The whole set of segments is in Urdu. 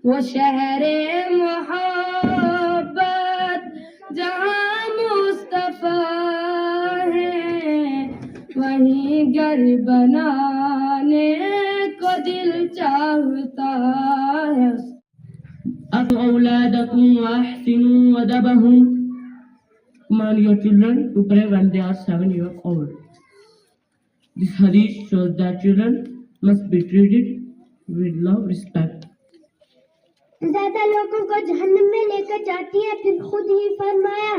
وہ شہر محبت جہاں مصطفیٰ ہے، وہیں گھر بنانے کو دل چاہتا ہے. أَطِيعُوا أَوْلَادَكُمْ وَأَحْسِنُوا أَدَبَهُمْ. Command your children to pray when they are 7 years old. This hadith shows that children must be treated with love, respect. زیادہ لوگوں کو جہنم میں لے کر جاتی ہے، پھر خود ہی فرمایا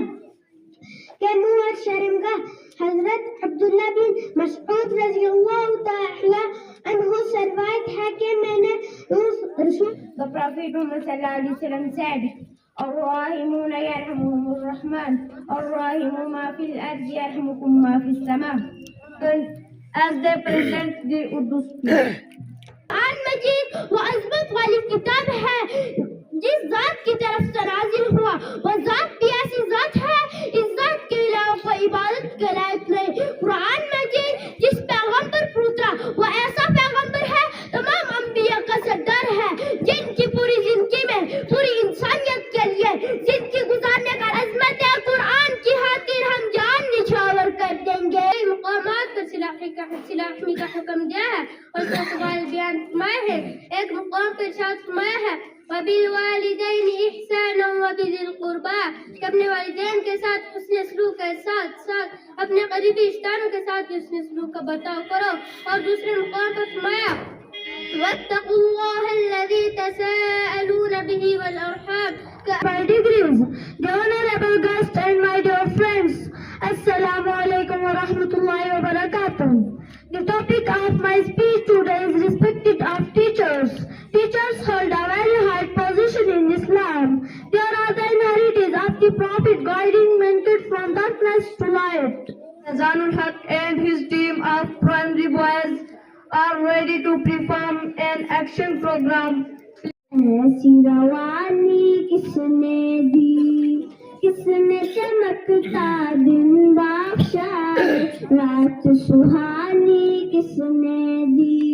کہ منہ اور شرمگاہ. حضرت عبداللہ بن مسعود رضی اللہ تعالی عنہ سے روایت ہے کہ میں نے رسول The Prophet Muhammad sallallahu alaihi wasallam said, الراحمون يرحمهم الرحمن الراحمون ما في الأرض يرحمكم ما في السماء. As they present the Urdu speech. قرآن مجید وہ عظمت والی کتاب ہے جس ذات کی طرف سے نازل ہوا. وہ ذات بھی ایسی ذات ہے، اس ذات کے علاوہ کوئی عبادت کے لائق نہیں. قرآن مجید جس پیغمبر پر اترا وہ ایسا پیغمبر ہے، تمام انبیاء کا سردار ہے، جن کی پوری زندگی میں پوری انسانیت کے لیے زندگی گزارنے کا عزمت ہے. قرآن کی خاطر ہم جان نچھاور کر دیں گے. مقامات پر سلاحی کا حکم دیا ہے اور اس کا سوال بیان فرمایا ہے. ایک مقام پر ارشاد فرمایا ہے وَبِالْوَالِدَيْنِ إِحْسَانًا وَبِذِي الْقُرْبَىٰ، کہ اپنے والدین کے ساتھ حسن سلوک کے ساتھ ساتھ اپنے قریبی رشتوں کے ساتھ بھی حسن سلوک کا برتاؤ کرو. اور دوسرے مقام پر فرمایا وَاتَّقُوا اللَّهَ الَّذِي تَسَاءَلُونَ بِهِ وَالْأَرْحَامَ. My degrees, the honorable guests and my dear friends, Assalamu alaikum wa rahmatullahi wa barakatuh. The topic of my speech today is respected of teachers. Teachers hold a very high position in Islam. They are the inheritors of the Prophet, guiding mankind from darkness to light. Zanul Haq and his team of primary boys are ready to perform an action program. ایسی روانی کس نے دی، کس نے چمکتا دن بخشا، رات سہانی کس نے دی،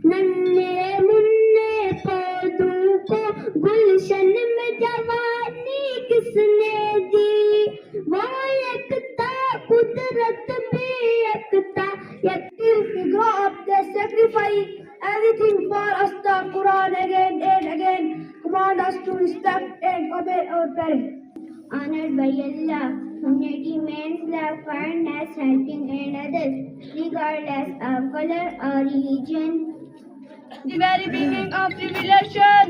ننھے منھے پودوں کو گلشن میں جوانی کس نے دی. وہ یکتا قدرت بھی یکتا. To grow up, they sacrifice everything for us. The Quran again and again command us to respect and obey our parents. Honored by Allah, humanity means love, kindness, helping and others, regardless of color or religion. The very beginning of revelation,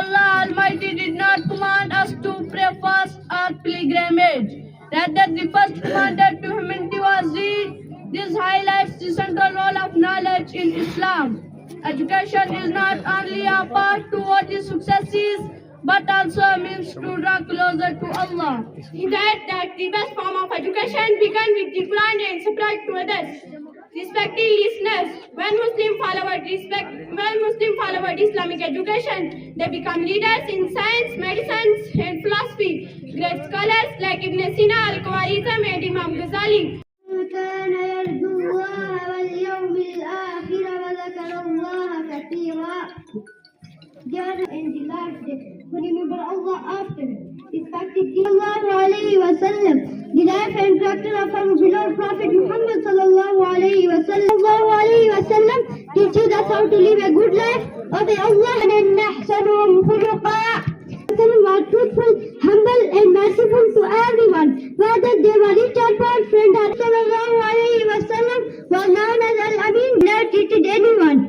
Allah Almighty did not command us to pray fast or pilgrimage. Rather, the first commandment to humanity was read. This highlights the central role of knowledge in Islam. Education is not only a path towards the successes, but also a means to draw closer to Allah. That the best form of education began with the Quran and spread to others. Respected listeners, when Muslims follow Islamic education, they become leaders in science, medicine, and philosophy. Great scholars like Ibn Sina, Al-Khwarizm, and Imam Ghazali. كان يرجو الله واليوم الآخر وذكر الله كثيرا. Dear and the last day, who remember Allah after. Respected sallallahu alayhi wa sallam, the life and character of our beloved Prophet Muhammad sallallahu alayhi wa sallam teaches us how to live a good life. Obey Allah and nahsanum khuluqa. Were truthful, humble and merciful to everyone, whether they were rich or poor. Friend sallallahu alayhi wa sallam was known as Al-Amin, never treated anyone.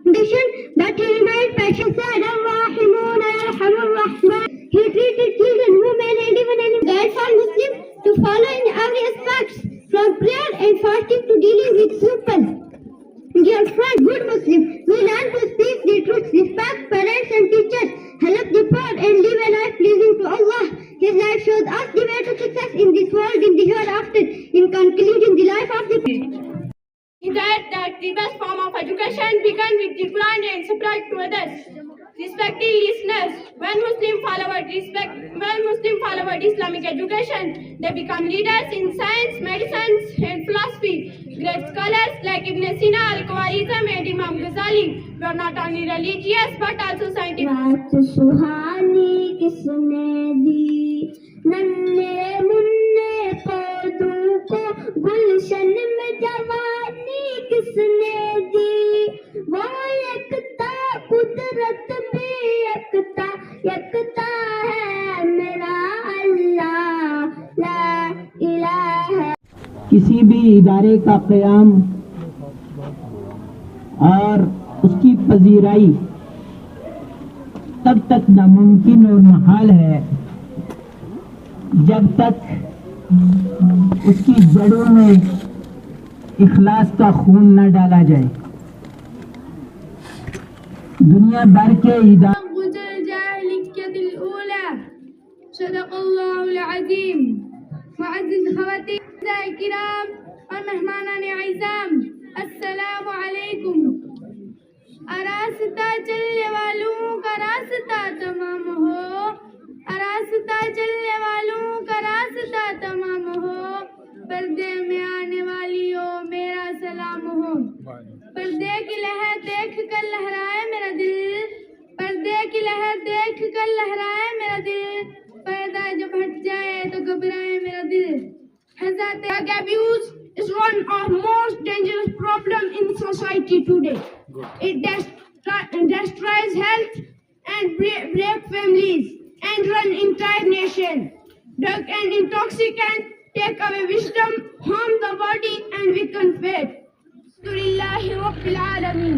Condition that he remained patient, said Ar-Rahimuna yarhamur Rahman. He treated children, women and even animals. Guide for Muslims to follow in every aspect, from prayer and fasting to dealing with people. Dear friend, good Muslim, we learn to speak the truth, respect Respected listeners, when Muslim followed Islamic education, they become leaders in science, medicine, and philosophy. Great scholars like Ibn Sina, Al-Khwarizm, and Imam Ghazali were not only religious but also scientific. رات سہانی کس نے دی ننھے منھے پودوں کو گلشن میں جوانی کس نے دی وہ یکتا قدرت بھی یکتا یکتا ہے میرا اللہ لا الہ کسی بھی ادارے کا قیام اور اس کی پذیرائی تب تک ناممکن اور محال ہے جب تک اس کی جڑوں میں اخلاص کا خون نہ ڈالا جائے. دنیا بھر کے ادارے صدق اللہ العظیم. معزز خواتین کرام اور مہمانان اعظام، السلام علیکم. آراستہ چلنے والوں کا راستہ تمام ہو، آراستہ چلنے والوں کا راستہ تمام ہو، پردے میں آنے والیوں میرا سلام ہو. پردے کی لہر دیکھ کر لہرائے میرا دل، پردے کی لہر دیکھ کر لہرائے میرا دل، پردہ جب ہٹ جائے تو گھبرائے میرا دل. Drug abuse is one of most dangerous problems in society today. It destroys health and break families and run entire nation. Drug and intoxicants take away wisdom, harm the body and weaken faith. Alhamdulillahi Rabbil Alameen.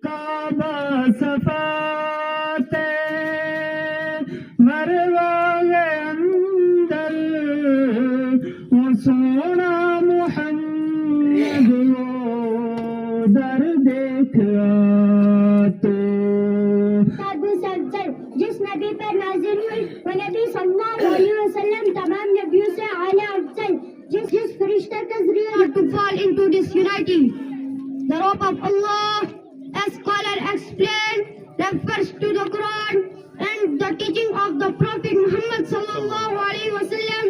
کعبہ صفات مروہ اندر وہ سونا محمد وہ در دیکھ آتے. ابو سجل جس نبی پر نازل ہوئی وہ نبی صلی اللہ علیہ وسلم تمام نبیوں سے اعلیٰ افضل، جس فرشتہ کے ذریعے To fall into disunity. The rope of Allah, as scholar explained, refers to the Quran and the teaching of the Prophet Muhammad sallallahu alaihi wasallam.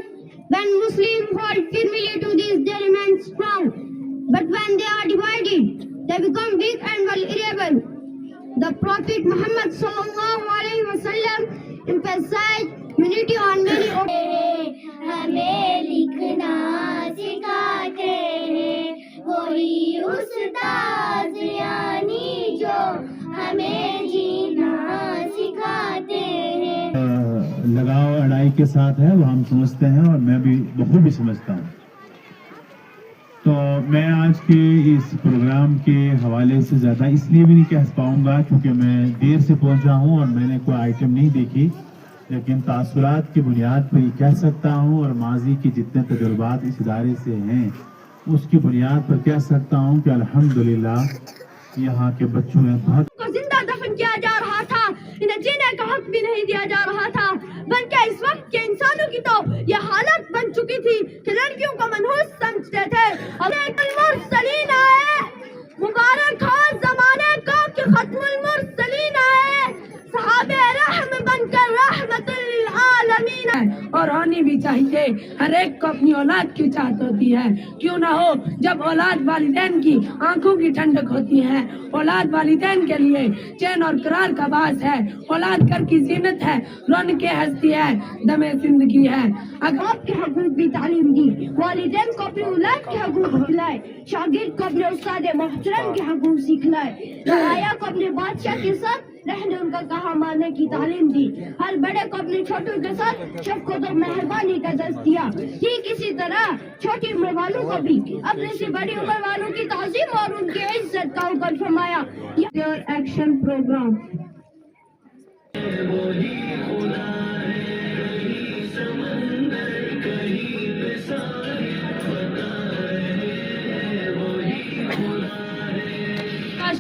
When Muslims hold firmly to this, they remain strong. But when they are divided, they become weak and vulnerable. The Prophet Muhammad sallallahu alaihi wasallam emphasized unity on many occasions. ہمیں لکھنا سکھاتے ہیں وہی استاد یعنی جو ہمیں جینا سکھاتے ہیں. لگاؤ اڑائی کے ساتھ ہے وہ ہم سمجھتے ہیں اور میں بھی بخوبی سمجھتا ہوں. تو میں آج کے اس پروگرام کے حوالے سے زیادہ اس لیے بھی نہیں کہہ پاؤں گا کیونکہ میں دیر سے پہنچا ہوں اور میں نے کوئی آئٹم نہیں دیکھی، لیکن تاثرات کی بنیاد پر یہ کہہ سکتا ہوں اور ماضی کے جتنے تجربات اس ادارے سے ہیں اس کی بنیاد پر کہہ سکتا ہوں کہ الحمدللہ یہاں کے بچوں نے بہت کو زندہ دفن کیا جا رہا تھا، انہیں جینے کا حق بھی نہیں دیا جا رہا تھا، بلکہ اس وقت کے انسانوں کی تو یہ حالت بن چکی تھی کہ لڑکیوں کو منحوس سمجھتے تھے. اور المرسلین آئے، مبارک ہو زمانے کو کہ ختم المرسلین آئے، صحابہ رحم بن کر رحمت للعالمین. اور ہونی بھی چاہیے، ہر ایک کو اپنی اولاد کی چاہت ہوتی ہے، کیوں نہ ہو. جب اولاد والدین کی آنکھوں کی ٹھنڈک ہوتی ہے، اولاد والدین کے لیے چین اور قرار کا باعث ہے، اولاد گھر کی زینت ہے، رونق ہستی ہے، دم زندگی ہے. اگر آپ کے حقوق بھی تعلیم دی، والدین کو اپنی اولاد کے حقوق دلائے، شاگرد کو اپنے استاد محترم کے حقوق سکھلائے، رعایا کو اپنے بادشاہ کے ساتھ رہنے ان کا کہا ماننے کی تعلیم دی، ہر بڑے کو اپنے چھوٹوں کے ساتھ شفقت اور مہربانی کا درس دیا. ٹھیک اسی طرح چھوٹی عمر والوں کو بھی اپنے سے بڑی عمر والوں کی تعظیم اور ان کی عزت کا حکم فرمایا. Action programme.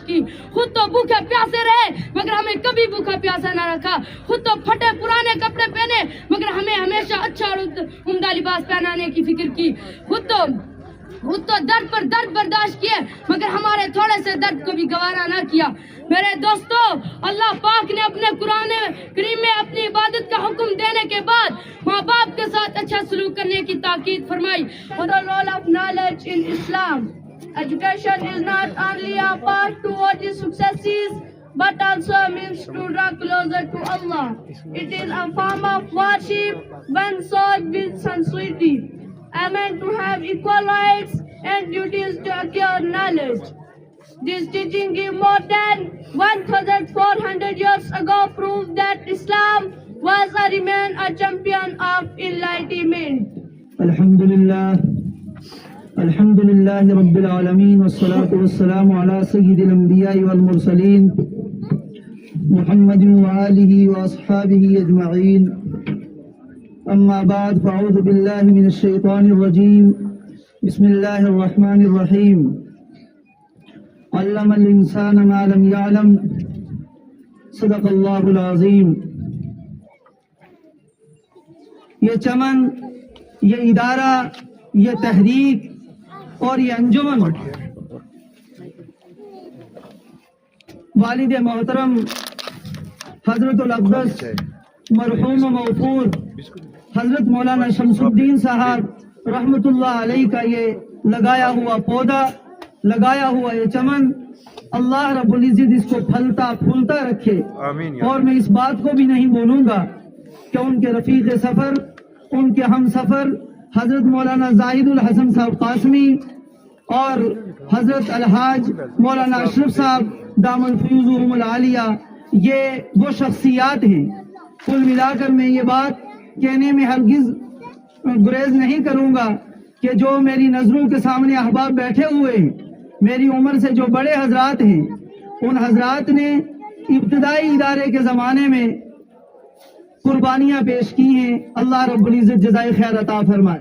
کی خود تو بھوکے پیاسے رہے مگر ہمیں کبھی بھوکا پیاسا نہ رکھا، خود تو پھٹے پرانے کپڑے پہنے مگر ہمیں ہمیشہ اچھا اور عمدہ لباس پہنانے کی فکر کی، خود تو درد پر درد برداشت کیے مگر ہمارے تھوڑے سے درد کو بھی گوارا نہ کیا. میرے دوستو، اللہ پاک نے اپنے clarify on the role of knowledge in Islam. Education is not only a path towards its successes, but also a means to draw closer to Allah. It is a form of worship when sought with sincerity. A man to have equal rights and duties to acquire knowledge. This teaching given more than 1,400 years ago proves that Islam was and remains a champion of enlightenment. الحمد لله رب العالمين والصلاة والسلام على سيد الأنبياء والمرسلين محمد وآله وأصحابه أجمعين. أما بعد فأعوذ بالله من الشيطان الرجيم. بسم الله الرحمن الرحيم. علم الإنسان ما لم يعلم. صدق الله العظيم. یہ چمن، یہ ادارہ، یہ تحریک اور یہ انجمن والد محترم حضرت الاقدس مرحوم و موفور حضرت مولانا شمس الدین صاحب رحمۃ اللہ علیہ کا یہ لگایا ہوا پودا، لگایا ہوا یہ چمن، اللہ رب العزت اس کو پھلتا پھولتا رکھے. اور میں اس بات کو بھی نہیں بولوں گا کہ ان کے رفیق سفر، ان کے ہم سفر حضرت مولانا زاہد الحسن صاحب قاسمی اور حضرت الحاج مولانا اشرف صاحب دامن فیوزہم العالیہ، یہ وہ شخصیات ہیں. کل ملا کر میں یہ بات کہنے میں ہرگز گریز نہیں کروں گا کہ جو میری نظروں کے سامنے احباب بیٹھے ہوئے ہیں، میری عمر سے جو بڑے حضرات ہیں، ان حضرات نے ابتدائی ادارے کے زمانے میں قربانیاں پیش کی ہیں. اللہ رب العزت جزائے خیر عطا فرمائے.